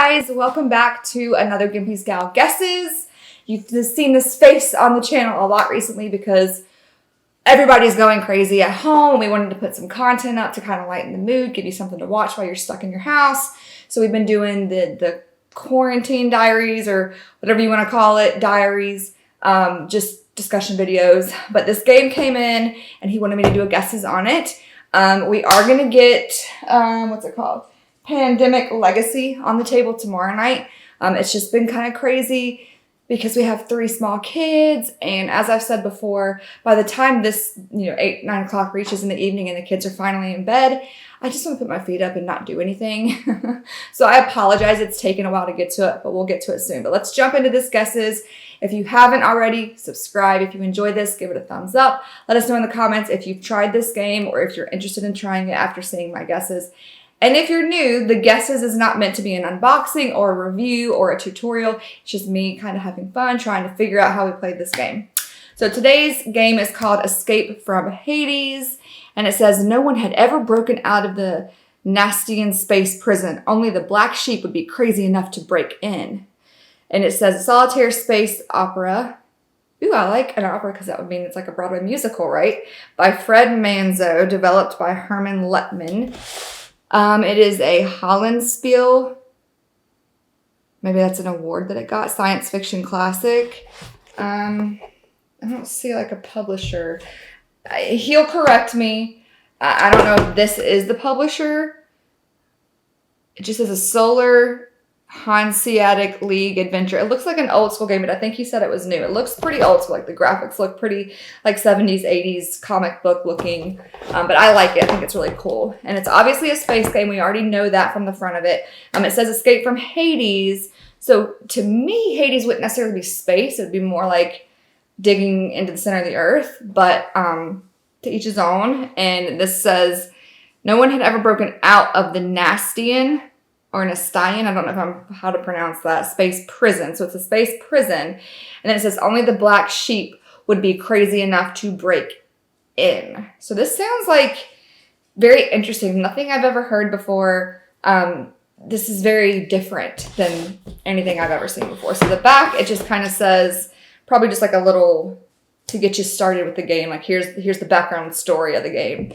guys, welcome back to another Gimpys Gal Guesses. You've seen this face on the channel a lot recently because everybody's going crazy at home. We wanted to put some content up to kind of lighten the mood, give you something to watch while you're stuck in your house. So we've been doing the quarantine diaries, or whatever you want to call it, diaries, just discussion videos. But this game came in and he wanted me to do a guesses on it. We are going to get, what's it called? Pandemic Legacy on the table tomorrow night. It's just been kind of crazy because we have 3 small kids, and as I've said before, by the time this 8, 9 o'clock reaches in the evening and the kids are finally in bed, I just want to put my feet up and not do anything. So I apologize, it's taken a while to get to it, but we'll get to it soon. But let's jump into this guesses. If you haven't already, subscribe. If you enjoyed this, give it a thumbs up. Let us know in the comments if you've tried this game or if you're interested in trying it after seeing my guesses. And if you're new, the guesses is not meant to be an unboxing or a review or a tutorial. It's just me kind of having fun, trying to figure out how we played this game. So today's game is called Escape from Hades. And it says, no one had ever broken out of the Nastian space prison. Only the black sheep would be crazy enough to break in. And it says solitaire space opera. Ooh, I like an opera because that would mean it's like a Broadway musical, right? By Fred Manzo, developed by Herman Lettman. It is a Hollandspele, maybe that's an award that it got, science fiction classic. I don't see like a publisher. He'll correct me. I don't know if this is the publisher. It just says a Solar Hanseatic League adventure. It looks like an old school game, but I think he said it was new. It looks pretty old school. Like the graphics look pretty like 70s, 80s comic book looking. But I like it. I think it's really cool. And it's obviously a space game. We already know that from the front of it. It says Escape from Hades. So to me, Hades wouldn't necessarily be space. It would be more like digging into the center of the earth. But to each his own. And this says, no one had ever broken out of the Nastian or Nastian, I don't know how to pronounce that, space prison. So it's a space prison. And then it says only the black sheep would be crazy enough to break in. So this sounds like very interesting. Nothing I've ever heard before. This is very different than anything I've ever seen before. So the back, it just kind of says, probably just like a little to get you started with the game. Like here's the background story of the game.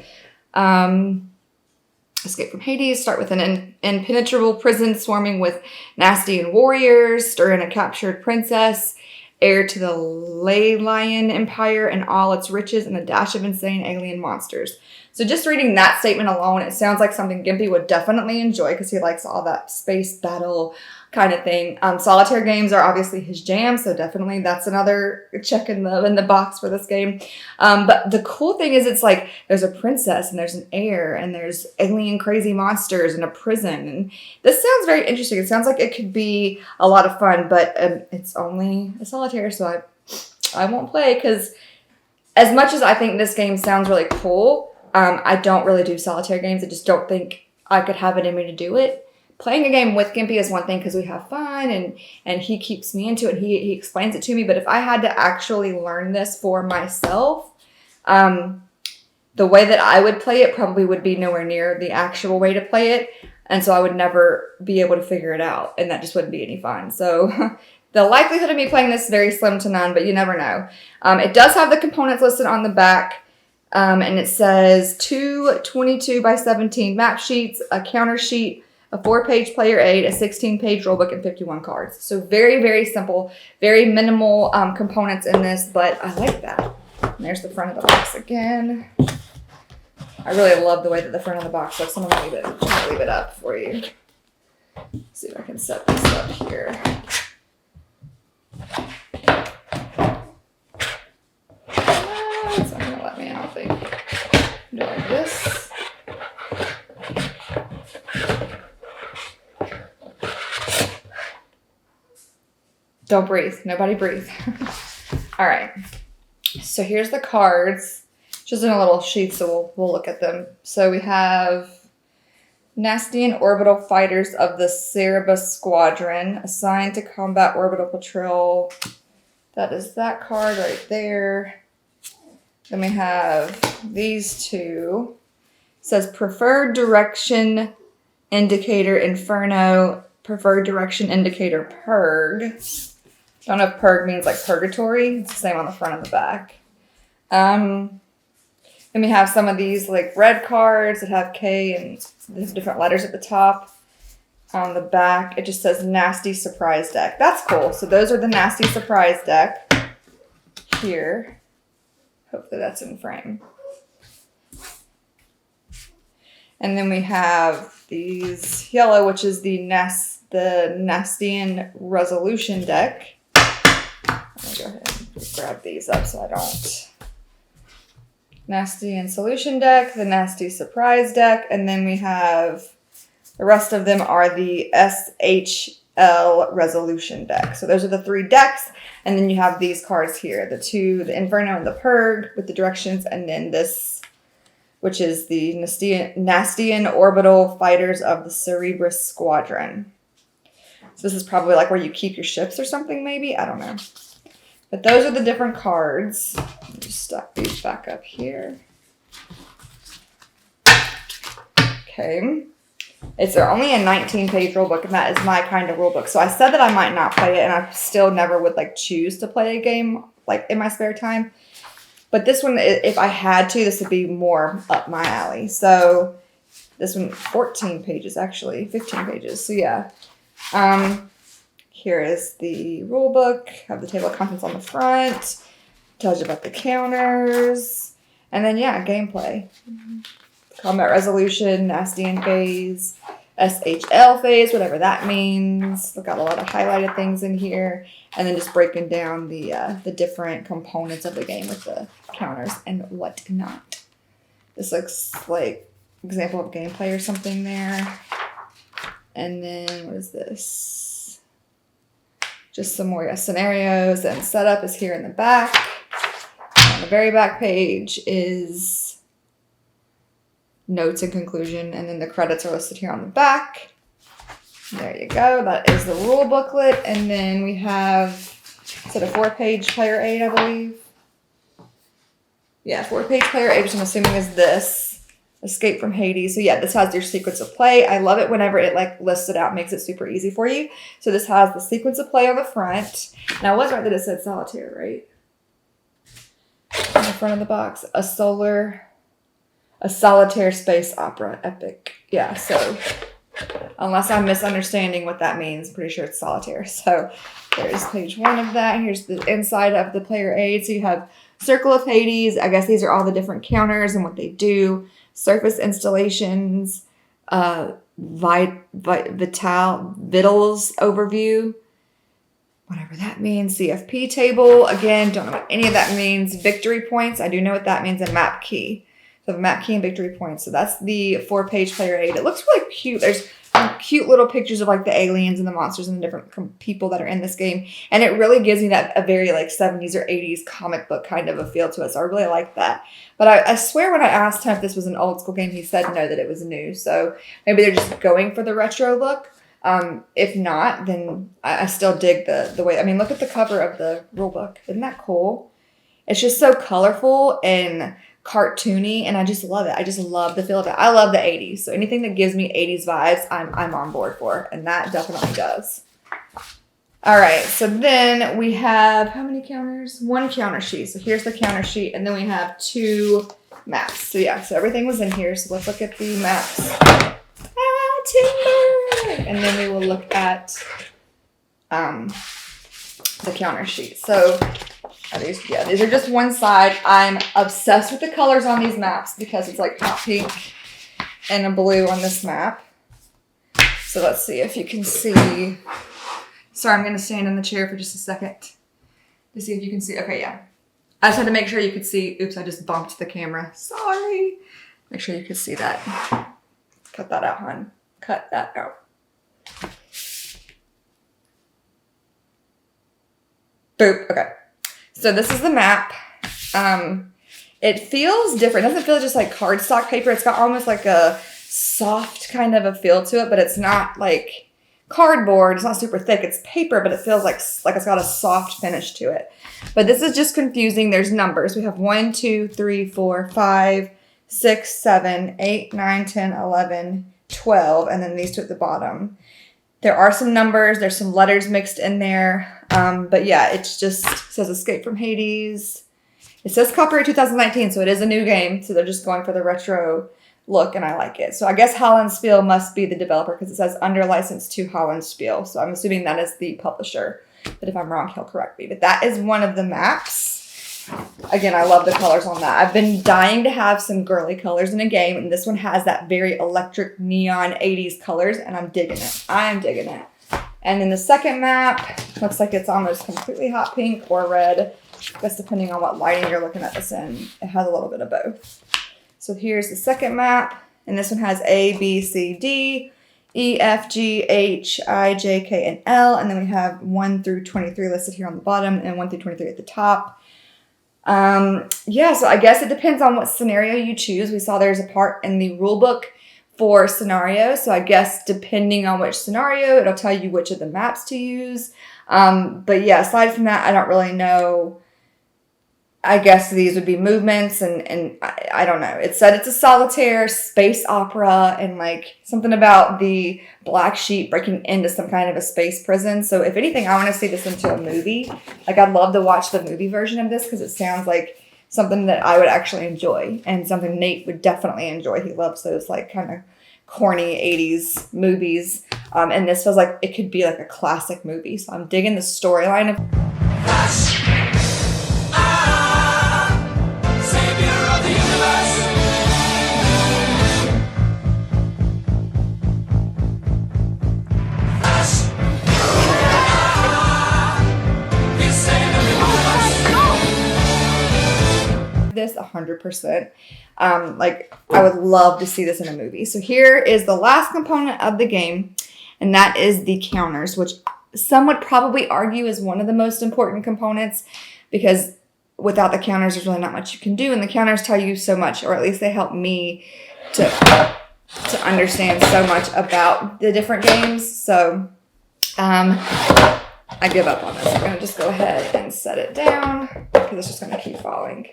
Escape from Hades, start with an impenetrable prison swarming with Nastian warriors, stir in a captured princess, heir to the Lion Empire and all its riches, and a dash of insane alien monsters. So just reading that statement alone, it sounds like something Gimpy would definitely enjoy because he likes all that space battle kind of thing. Solitaire games are obviously his jam, so definitely that's another check in the box for this game. But the cool thing is it's like there's a princess and there's an heir and there's alien crazy monsters and a prison. And this sounds very interesting. It sounds like it could be a lot of fun, but it's only a solitaire, so I won't play because as much as I think this game sounds really cool, I don't really do solitaire games. I just don't think I could have it in me to do it. Playing a game with Gimpy is one thing because we have fun and he keeps me into it. He explains it to me. But if I had to actually learn this for myself, the way that I would play it probably would be nowhere near the actual way to play it. And so I would never be able to figure it out. And that just wouldn't be any fun. So the likelihood of me playing this is very slim to none, but you never know. It does have the components listed on the back. And it says 2 22 by 17 map sheets, a counter sheet, a 4-page player aid, a 16-page rulebook, and 51 cards. So very, very simple, very minimal components in this, but I like that. And there's the front of the box again. I really love the way that the front of the box looks. I'm going to leave it up for you. Let's see if I can set this up here. It's not going to let me, I don't think. Do like this. Don't breathe. Nobody breathe. All right. So here's the cards. Just in a little sheet, so we'll look at them. So we have Nastian orbital fighters of the Cerberus Squadron assigned to combat orbital patrol. That is that card right there. Then we have these two. It says preferred direction indicator Inferno preferred direction indicator PURG. Don't know if PURG means like purgatory. It's the same on the front and the back. Then we have some of these like red cards that have K and there's different letters at the top. On the back, it just says Nasty Surprise Deck. That's cool. So those are the Nasty Surprise Deck here. Hopefully that's in frame. And then we have these yellow, which is the Nastian Resolution Deck. Let me go ahead and grab these up so I don't. Nasty and Solution Deck, the Nasty Surprise Deck, and then we have the rest of them are the SHL Resolution Deck. So those are the 3 decks, and then you have these cards here, the Inferno and the Purg with the directions, and then this, which is the Nastian Orbital Fighters of the Cerberus Squadron. So this is probably like where you keep your ships or something, maybe? I don't know. But those are the different cards. Let me just stack these back up here. Okay. It's only a 19-page rulebook, and that is my kind of rulebook. So I said that I might not play it, and I still never would like choose to play a game like in my spare time. But this one, if I had to, this would be more up my alley. So this one, 14 pages actually, 15 pages. So yeah. Here is the rulebook. Have the table of contents on the front. Tells you about the counters. And then, yeah, gameplay. Combat resolution, Nastian phase, SHL phase, whatever that means. We've got a lot of highlighted things in here. And then just breaking down the different components of the game with the counters and whatnot. This looks like example of gameplay or something there. And then, what is this? Just some more scenarios, and setup is here in the back. On the very back page is notes and conclusion, and then the credits are listed here on the back. There you go. That is the rule booklet, and then we have, is it a 4-page player aid, I believe? Yeah, 4-page player aid, which I'm assuming is this. Escape from Hades. So yeah, this has your sequence of play. I love it whenever it like lists it out, makes it super easy for you. So this has the sequence of play on the front. Now I was right that it said solitaire, right? On the front of the box. A solitaire space opera epic. Yeah, so unless I'm misunderstanding what that means, I'm pretty sure it's solitaire. So there's page 1 of that. Here's the inside of the player aid. So you have Circle of Hades. I guess these are all the different counters and what they do. Surface installations, Vitals overview, whatever that means. CFP table, again, don't know what any of that means. Victory points, I do know what that means. A map key. So map key and victory points. So that's the 4-page player aid. It looks really cute. There's cute little pictures of like the aliens and the monsters and the different people that are in this game. And it really gives me that a very like 70s or 80s comic book kind of a feel to it. So I really like that. But I swear when I asked him if this was an old school game, he said no, that it was new. So maybe they're just going for the retro look. If not, then I still dig the way. I mean, look at the cover of the rule book. Isn't that cool? It's just so colorful and cartoony, and I just love it. I just love the feel of it. I love the 80s. So anything that gives me 80s vibes, I'm on board for. And that definitely does. All right, so then we have, how many counters? 1 counter sheet. So here's the counter sheet, and then we have 2 maps. So yeah, so everything was in here. So let's look at the maps. Timber! And then we will look at the counter sheet. So these are just one side. I'm obsessed with the colors on these maps because it's like hot pink and a blue on this map. So let's see if you can see. Sorry, I'm going to stand in the chair for just a second to see if you can see. Okay, yeah. I just had to make sure you could see. Oops, I just bumped the camera. Sorry. Make sure you could see that. Cut that out, hon. Cut that out. Boop. Okay. So this is the map. It feels different. It doesn't feel just like cardstock paper. It's got almost like a soft kind of a feel to it, but it's not like cardboard. It's not super thick. It's paper, but it feels like it's got a soft finish to it. But this is just confusing. There's numbers. We have 1, 2, 3, 4, 5, 6, 7, 8, 9, 10, 11, 12, and then these 2 at the bottom. There are some numbers. There's some letters mixed in there. But yeah, it's just says Escape from Hades. It says copyright 2019, so it is a new game. So they're just going for the retro look, and I like it. So I guess Hollandspele must be the developer because it says under license to Hollandspele. So I'm assuming that is the publisher. But if I'm wrong, he'll correct me. But that is one of the maps. Again, I love the colors on that. I've been dying to have some girly colors in a game, and this one has that very electric neon 80s colors, and I'm digging it. I am digging it. And then the second map looks like it's almost completely hot pink or red. I guess depending on what lighting you're looking at this in, it has a little bit of both. So here's the second map, and this one has A, B, C, D, E, F, G, H, I, J, K, and L, and then we have 1 through 23 listed here on the bottom, and 1 through 23 at the top. Yeah, so I guess it depends on what scenario you choose. We saw there's a part in the rule book for scenarios, so I guess depending on which scenario, it'll tell you which of the maps to use. But yeah, aside from that, I don't really know. I guess these would be movements, and I don't know. It said it's a solitaire space opera, and like something about the black sheep breaking into some kind of a space prison. So if anything, I want to see this into a movie. Like I'd love to watch the movie version of this because it sounds like something that I would actually enjoy and something Nate would definitely enjoy. He loves those like kind of corny 80s movies. And this feels like it could be like a classic movie. So I'm digging the storyline of this 100%. Like I would love to see this in a movie. So here is the last component of the game, and that is the counters, which some would probably argue is one of the most important components because without the counters, there's really not much you can do. And the counters tell you so much, or at least they help me to understand so much about the different games. So I give up on this. I'm going to just go ahead and set it down because it's just going to keep falling.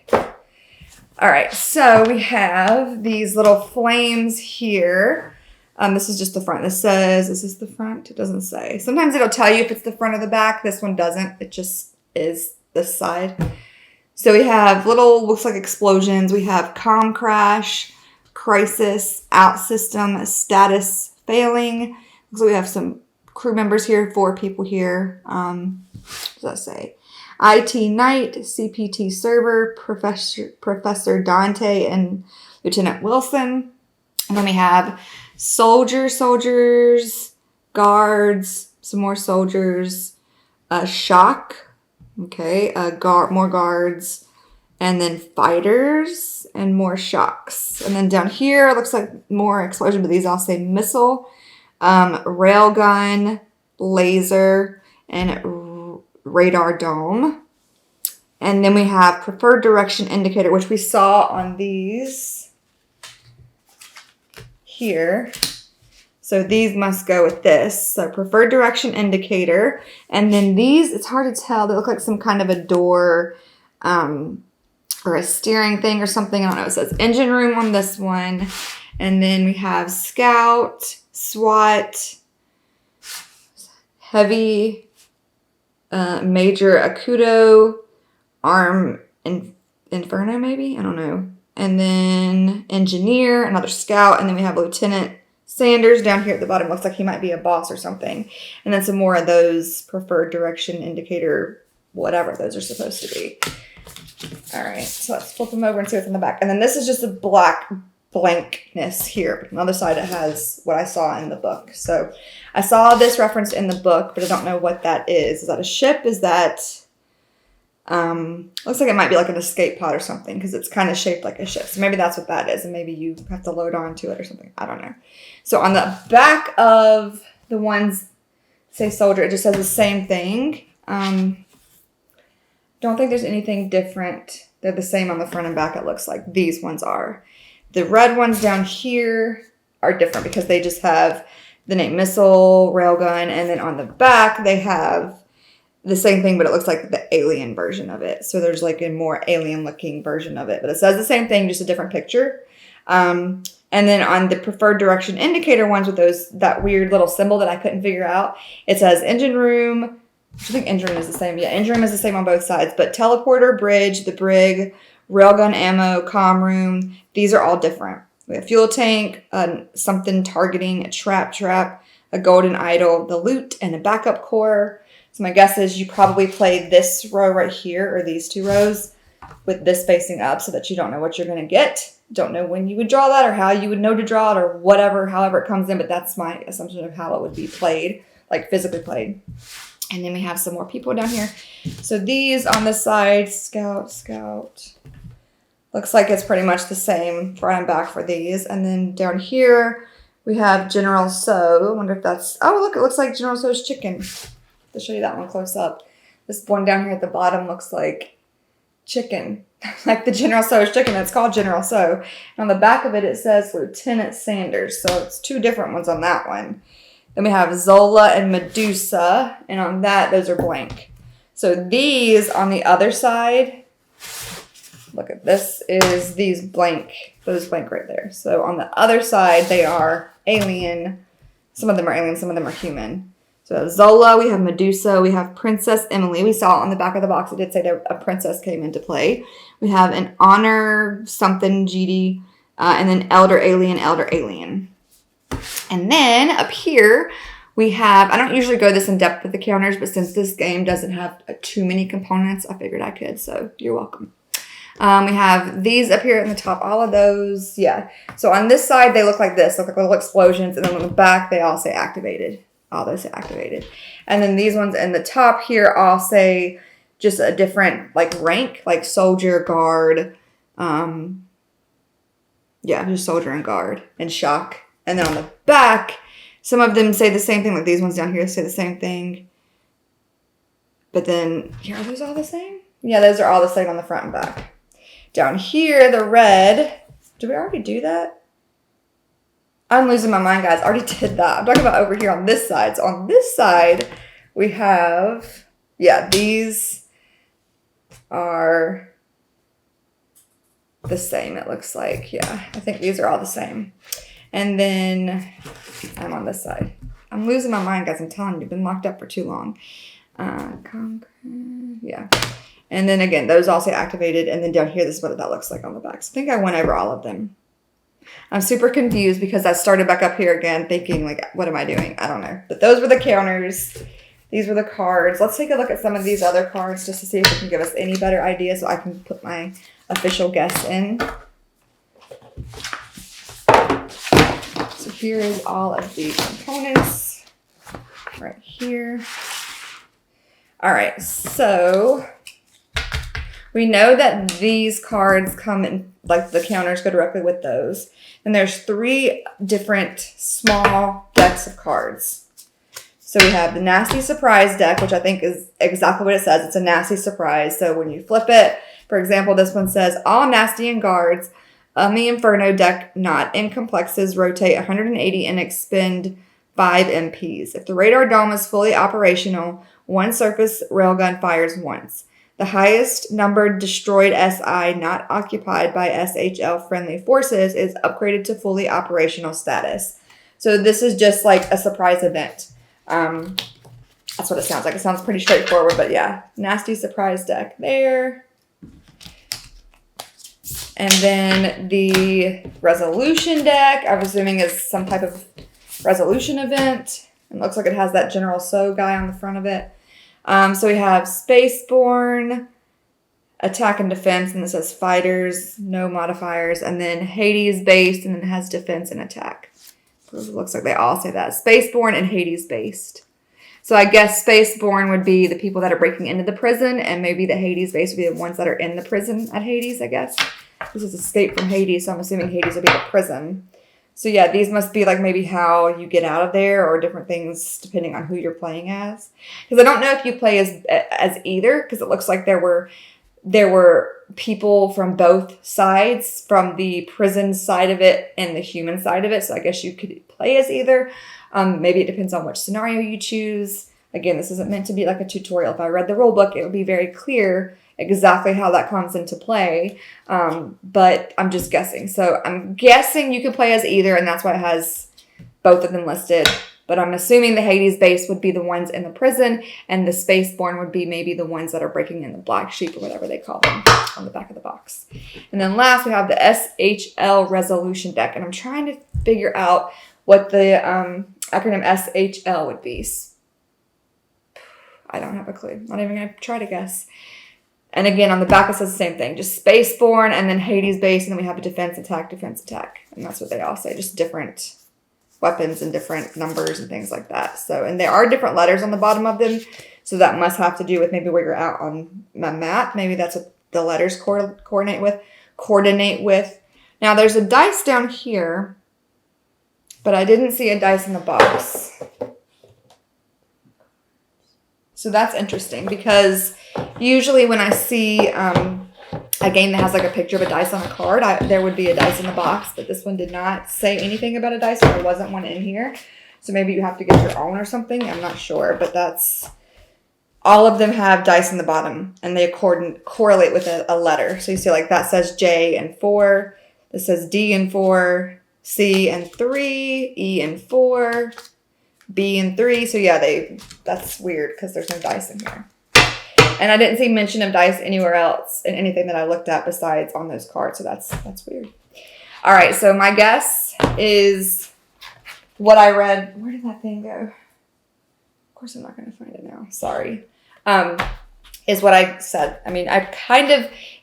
All right, so we have these little flames here. This is just the front. This says, is this the front? It doesn't say. Sometimes it'll tell you if it's the front or the back. This one doesn't. It just is this side. So we have little, looks like explosions. We have comm crash, crisis, out system, status failing. So we have some crew members here, 4 people here. What does that say? IT Knight, CPT Server, Professor Dante, and Lieutenant Wilson. And then we have soldiers, guards, some more soldiers, shock, okay, more guards, and then fighters and more shocks. And then down here, it looks like more explosion, but these all say missile, railgun, laser, and radar dome. And then we have preferred direction indicator, which we saw on these here. So these must go with this. So preferred direction indicator. And then these, it's hard to tell. They look like some kind of a door or a steering thing or something. I don't know. It says engine room on this one. And then we have scout, SWAT, heavy, major Akudo, arm inferno maybe, I don't know, and then engineer, another scout, and then we have Lieutenant Sanders down here at the bottom. Looks like he might be a boss or something, and then some more of those preferred direction indicator, whatever those are supposed to be. All right, so let's flip them over and see what's in the back. And then this is just a black blankness here, but on the other side it has what I saw in the book. So I saw this referenced in the book, but I don't know what that is. Is that a ship? Is that looks like it might be like an escape pod or something because it's kind of shaped like a ship. So maybe that's what that is, and maybe you have to load onto it or something. I don't know. So on the back of the ones say soldier, it just says the same thing. Don't think there's anything different. They're the same on the front and back, it looks like. These ones are. The red ones down here are different because they just have the name missile, railgun, and then on the back they have the same thing, but it looks like the alien version of it. So there's like a more alien looking version of it, but it says the same thing, just a different picture. And then on the preferred direction indicator ones with that weird little symbol that I couldn't figure out, it says engine room. I think engine room is the same. Yeah, engine room is the same on both sides. But teleporter, bridge, the brig, railgun ammo, comm room, these are all different. We have fuel tank, something targeting, a trap, a golden idol, the loot, and a backup core. So my guess is you probably play this row right here, or these 2 rows, with this facing up so that you don't know what you're going to get. Don't know when you would draw that or how you would know to draw it or whatever, however it comes in, but that's my assumption of how it would be played, like physically played. And then we have some more people down here. So these on the side, scout. Looks like it's pretty much the same front and back for these. And then down here, we have General So. I wonder if that's, oh, look, it looks like General So's chicken. I'll show you that one close up. This one down here at the bottom looks like chicken, like the General So's chicken. It's called General So. And on the back of it, it says Lieutenant Sanders. So it's 2 different ones on that one. Then we have Zola and Medusa. And on that, those are blank. So these on the other side, look at this, is these blank, those blank right there. So on the other side, they are alien. Some of them are alien, some of them are human. So we have Zola, we have Medusa, we have Princess Emily. We saw it on the back of the box. It did say that a princess came into play. We have an honor something GD, and then elder alien. And then up here, we have, I don't usually go this in depth with the counters, but since this game doesn't have too many components, I figured I could, so you're welcome. We have these up here in the top, all of those, yeah. So on this side, they look like this, look like little explosions, and then on the back, they all say activated. All those say activated. And then these ones in the top here all say just a different, like, rank, like soldier, guard, yeah, just soldier and guard, and shock. And then on the back, some of them say the same thing, like these ones down here say the same thing. But then, here, are those all the same? Yeah, those are all the same on the front and back. Down here, the red, did we already do that? I'm losing my mind, guys. I already did that. I'm talking about over here on this side. So on this side, we have, yeah, these are the same, it looks like. Yeah, I think these are all the same. And then I'm on this side. I'm losing my mind, guys. I'm telling you, I've been locked up for too long. Yeah. And then again, those all say activated. And then down here, this is what that looks like on the back. So I think I went over all of them. I'm super confused because I started back up here again thinking, like, what am I doing? I don't know. But those were the counters. These were the cards. Let's take a look at some of these other cards just to see if it can give us any better idea so I can put my official guess in. So here is all of the components right here. All right, so we know that these cards come in, like the counters go directly with those. And there's 3 different small decks of cards. So we have the Nasty Surprise deck, which I think is exactly what it says. It's a nasty surprise. So when you flip it, for example, this one says, all nasty and guards on the Inferno deck, not in complexes, rotate 180 and expend 5 MPs. If the radar dome is fully operational, 1 surface railgun fires once. The highest numbered destroyed SI not occupied by SHL friendly forces is upgraded to fully operational status. So this is just like a surprise event. That's what it sounds like. It sounds pretty straightforward, but yeah. Nasty surprise deck there. And then the resolution deck, I'm assuming is some type of resolution event. It looks like it has that General So guy on the front of it. So we have Spaceborne, attack and defense, and it says fighters, no modifiers, and then Hades based, and then it has defense and attack. So it looks like they all say that. Spaceborne and Hades based. So I guess Spaceborne would be the people that are breaking into the prison, and maybe the Hades based would be the ones that are in the prison at Hades, I guess. This is Escape from Hades, so I'm assuming Hades would be the prison. So yeah, these must be like maybe how you get out of there or different things depending on who you're playing as. Because I don't know if you play as either, because it looks like there were people from both sides, from the prison side of it and the human side of it. So I guess you could play as either. Maybe it depends on which scenario you choose. Again, this isn't meant to be like a tutorial. If I read the rule book, it would be very clear exactly how that comes into play. But I'm just guessing. So I'm guessing you could play as either, and that's why it has both of them listed. But I'm assuming the Hades base would be the ones in the prison, and the Spaceborne would be maybe the ones that are breaking in the black sheep or whatever they call them on the back of the box. And then last, we have the SHL resolution deck. And I'm trying to figure out what the acronym SHL would be. I don't have a clue. Not even going to try to guess. And again, on the back, it says the same thing. Just Spaceborne and then Hades base. And then we have a defense, attack. And that's what they all say. Just different weapons and different numbers and things like that. So, and there are different letters on the bottom of them. So that must have to do with maybe where you're at on my map. Maybe that's what the letters coordinate with. Now there's a dice down here, but I didn't see a dice in the box. So that's interesting because usually when I see a game that has like a picture of a dice on a card, there would be a dice in the box, but this one did not say anything about a dice, or there wasn't one in here. So maybe you have to get your own or something. I'm not sure, but all of them have dice in the bottom, and they correlate with a letter. So you see like that says J and 4, this says D and 4, C and 3, E and 4, B and 3. So yeah, that's weird because there's no dice in here. And I didn't see mention of dice anywhere else in anything that I looked at besides on those cards. So that's weird. All right. So my guess is what I read. Where did that thing go? Of course, I'm not going to find it now. Sorry. Is what I said. I mean,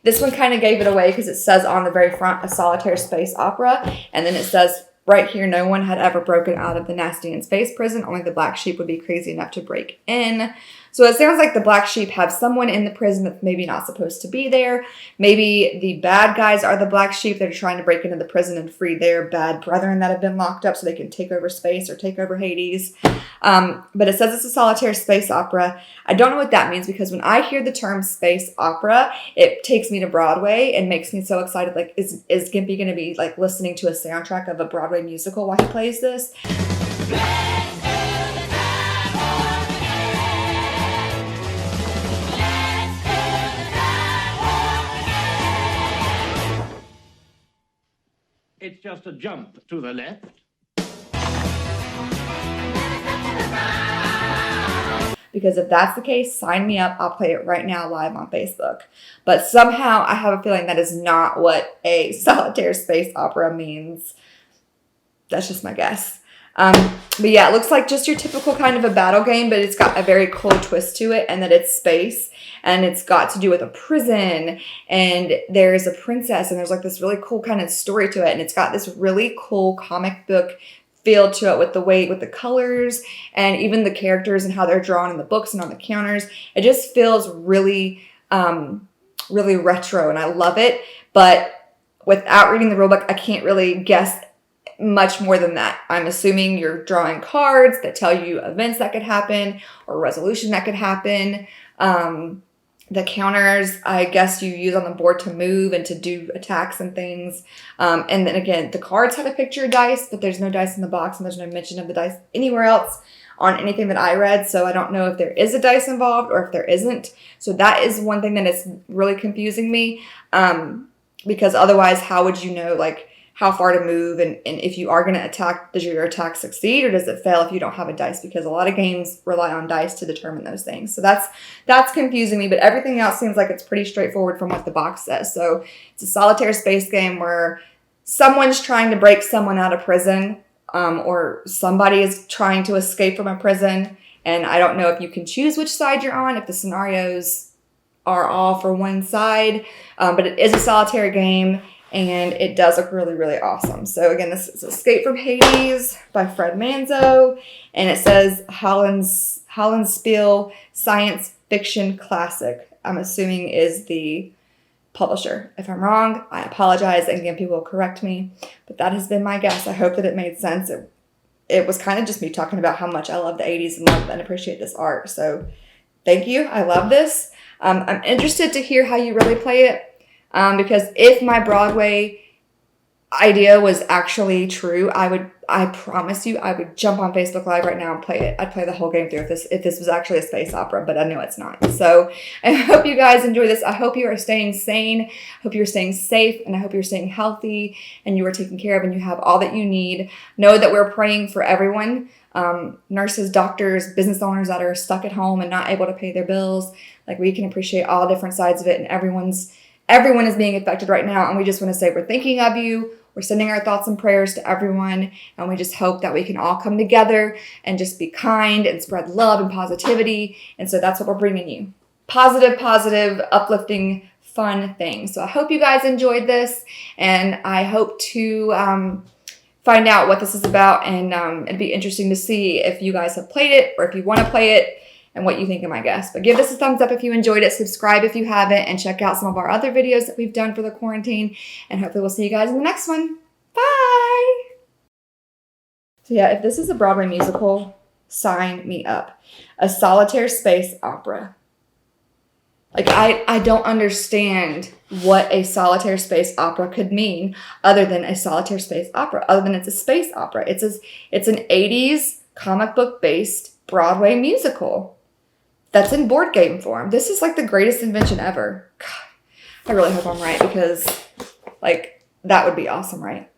this one kind of gave it away because it says on the very front, a solitaire space opera. And then it says right here, no one had ever broken out of the Nastian space prison. Only the black sheep would be crazy enough to break in. So it sounds like the black sheep have someone in the prison that's maybe not supposed to be there. Maybe the bad guys are the black sheep. They're trying to break into the prison and free their bad brethren that have been locked up so they can take over space or take over Hades. But it says it's a solitaire space opera. I don't know what that means because when I hear the term space opera, it takes me to Broadway and makes me so excited. Like, is Gimpy going to be like listening to a soundtrack of a Broadway musical while he plays this? It's just a jump to the left. Because if that's the case, sign me up. I'll play it right now live on Facebook. But somehow I have a feeling that is not what a solitaire space opera means. That's just my guess. But yeah, it looks like just your typical kind of a battle game, but it's got a very cool twist to it, and that it's space, and it's got to do with a prison, and there's a princess, and there's like this really cool kind of story to it, and it's got this really cool comic book feel to it with the colors, and even the characters and how they're drawn in the books and on the counters. It just feels really, really retro, and I love it. But without reading the rulebook, I can't really guess much more than that. I'm assuming you're drawing cards that tell you events that could happen or resolution that could happen. The counters, I guess you use on the board to move and to do attacks and things. And then again, the cards have a picture of dice, but there's no dice in the box and there's no mention of the dice anywhere else on anything that I read. So I don't know if there is a dice involved or if there isn't. So that is one thing that is really confusing me. Because otherwise, how would you know like how far to move, and if you are going to attack, does your attack succeed or does it fail if you don't have a dice? Because a lot of games rely on dice to determine those things. So that's confusing me, but everything else seems like it's pretty straightforward from what the box says. So it's a solitaire space game where someone's trying to break someone out of prison, or somebody is trying to escape from a prison. And I don't know if you can choose which side you're on, if the scenarios are all for one side, but it is a solitaire game. And it does look really, really awesome. So again, this is Escape from Hades by Fred Manzo. And it says Hollandspele Science Fiction Classic. I'm assuming is the publisher. If I'm wrong, I apologize and Gimpy will correct me. But that has been my guess. I hope that it made sense. It was kind of just me talking about how much I love the 80s and love and appreciate this art. So thank you. I love this. I'm interested to hear how you really play it. Because if my Broadway idea was actually true, I promise you, I would jump on Facebook Live right now and play it. I'd play the whole game through if this was actually a space opera, but I know it's not. So I hope you guys enjoy this. I hope you are staying sane. I hope you're staying safe, and I hope you're staying healthy and you are taken care of and you have all that you need. Know that we're praying for everyone. Nurses, doctors, business owners that are stuck at home and not able to pay their bills. Like, we can appreciate all different sides of it, and everyone is being affected right now. And we just want to say we're thinking of you. We're sending our thoughts and prayers to everyone. And we just hope that we can all come together and just be kind and spread love and positivity. And so that's what we're bringing you. Positive, uplifting, fun things. So I hope you guys enjoyed this. And I hope to find out what this is about. And it'd be interesting to see if you guys have played it or if you want to play it, and what you think of my guess. But give this a thumbs up if you enjoyed it. Subscribe if you haven't, and check out some of our other videos that we've done for the quarantine. And hopefully we'll see you guys in the next one. Bye! So yeah, if this is a Broadway musical, sign me up. A solitaire space opera. Like, I don't understand what a solitaire space opera could mean other than a solitaire space opera, other than it's a space opera. It's an 80s comic book based Broadway musical that's in board game form. This is like the greatest invention ever. God, I really hope I'm right, because like, that would be awesome, right?